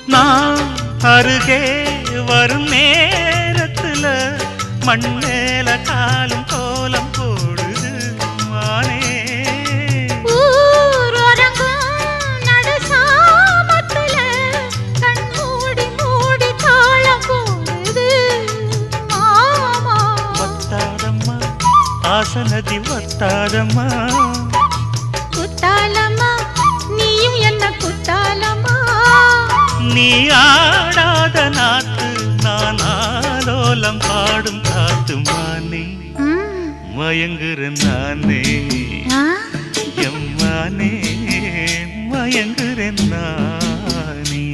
நான் அருகே வரும் நேரத்துல மண்ணேல காலும் கோலம் போடுது மானே. ஆசனதி வத்தாதம்மா குத்தாலம்மா நீயும் என்ன குத்தாலம்மா. நீ ஆடாத நாத்து நான் ஆலோலம் பாடும் காத்து மானே. மயங்குறேன் நானே எம்மானே மயங்குறேன் நானே.